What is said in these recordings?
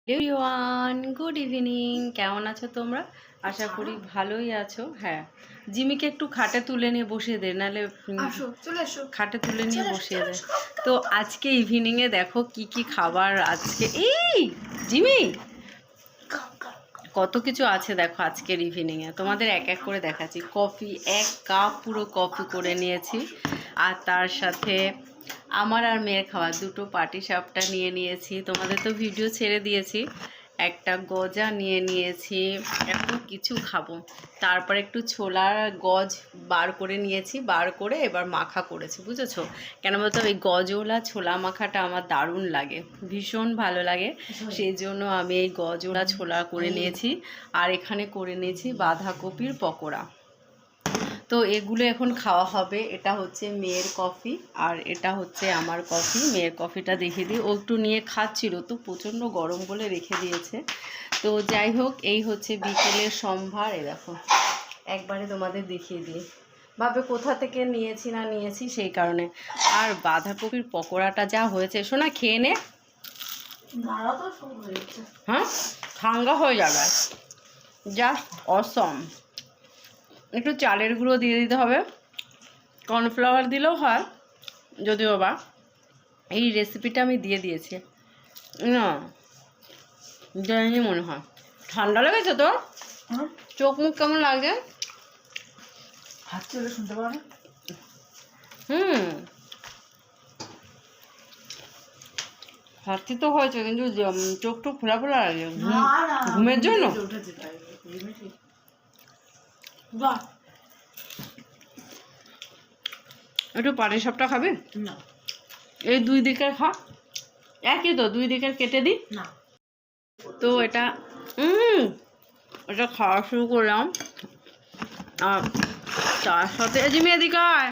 Everyone good evening. কেমন আছো তোমরা? আশা করি ভালোই আছো। হ্যাঁ, জিমিকে একটু খাটে তুলে নিয়ে বসিয়ে দে, নাহলে খাটে তুলে নিয়ে বসিয়ে দে। তো আজকে ইভিনিংয়ে দেখো কি কি খাবার আজকে। এই জিমি, কত কিছু আছে দেখো আজকের ইভিনিংয়ে, তোমাদের এক এক করে দেখাচ্ছি। কফি, 1 কাপ পুরো কফি করে নিয়েছি। আর তার সাথে আমার আর মেয়ের খাওয়া দুটো পাটিসাপটা নিয়ে নিয়েছি, তোমাদের তো ভিডিও ছেড়ে দিয়েছি। একটা গজা নিয়ে নিয়েছি, এত কিছু খাবো। তারপর একটু ছোলার গজ বার করে নিয়েছি, বার করে এবার মাখা করেছি, বুঝেছো? কেন বলতো, ওই গজওলা ছোলা মাখাটা আমার দারুণ লাগে, ভীষণ ভালো লাগে। সেই জন্য আমি এই গজওলা ছোলা করে নিয়েছি। আর এখানে করে নিয়েছি বাঁধাকপির পকোড়া। তো এগুলো এখন খাওয়া হবে। এটা হচ্ছে মেয়ের কফি আর এটা হচ্ছে আমার কফি। মেয়ের কফিটা দেখিয়ে দিই, ও একটু নিয়ে খাচ্ছিল, তো প্রচণ্ড গরম বলে রেখে দিয়েছে। তো যাই হোক, এই হচ্ছে বিকেলের সম্ভার। এ দেখো, একবারে তোমাদের দেখিয়ে দিই, ভাবে কোথা থেকে নিয়েছি না নিয়েছি সেই কারণে। আর বাঁধাকপির পকোড়াটা যা হয়েছে, শোনা খেয়ে নে। হ্যাঁ, ঠান্ডা হয়ে যাবে, জাস্ট অসম। একটু চালের গুঁড়ো দিয়ে দিতে হবে, কর্নফ্লাওয়ার দিলেও হয় যদিও বা। এই রেসিপিটা আমি দিয়ে দিয়েছি না, জানি মনে হয়। ঠান্ডা লেগেছে তো? চোখ মুখ কেমন লাগে? শুনতে পারো? হাঁচি তো হয়েছে, কিন্তু চোখ টোক খোলা খোলা লাগে ঘুমের জন্য। একটু পাটিসাপটা খাবে? না, এই 2 দিকের খা, একই তো, 2 দিকের কেটে দিই না। তো এটা এটা খাওয়া শুরু করলাম। আর তার সাথে জিমি এদিকে আয়,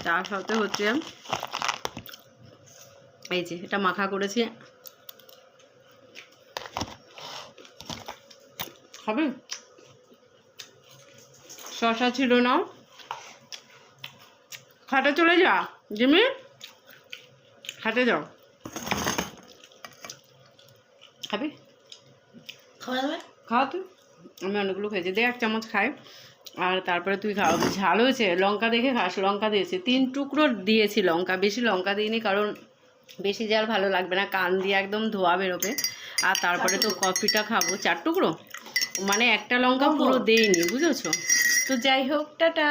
তার সাথে হচ্ছে এই যে এটা মাখা করেছি, খাবে? শশা ছিল না, খাটে চলে যা জিমি, খাটে যাও। খাবি? খাওয়া তুই, আমি অনেকগুলো খেয়েছি, দে 1 চামচ খাই। আর তারপরে তুই খাও। ঝাল হয়েছে, লঙ্কা দেখে খাস। লঙ্কা দিয়েছি 3 টুকরো দিয়েছি লঙ্কা, বেশি লঙ্কা দিইনি, কারণ বেশি ঝাল ভালো লাগবে না, কান দিয়ে একদম ধোয়া বেরোবে। আর তারপরে তো কফিটা খাবো। 4 টুকরো মানে একটা লঙ্কা পুরো দেইনি, বুঝেছো? তো যাই হোক, টাটা।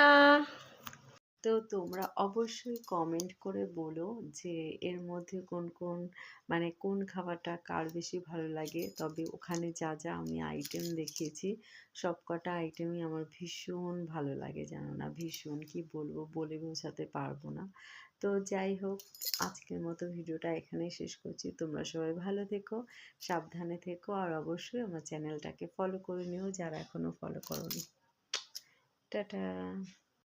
তো তোমরা অবশ্যই কমেন্ট করে বলো যে এর মধ্যে কোন কোন মানে কোন খাবারটা কার বেশি ভালো লাগে। তবে ওখানে যা যা আমি আইটেম দেখিয়েছি, সব কটা আইটেমই আমার ভীষণ ভালো লাগে, জানো না, ভীষণ, কি বলবো, বলে বোঝাতে পারবো না। তো যাই হোক, আজকের মতো ভিডিওটা এখানেই শেষ করছি। তোমরা সবাই ভালো থেকো, সাবধানে থেকো, আর অবশ্যই আমার চ্যানেলটাকে ফলো করে নিও যারা এখনও ফলো করোনি। টাটা।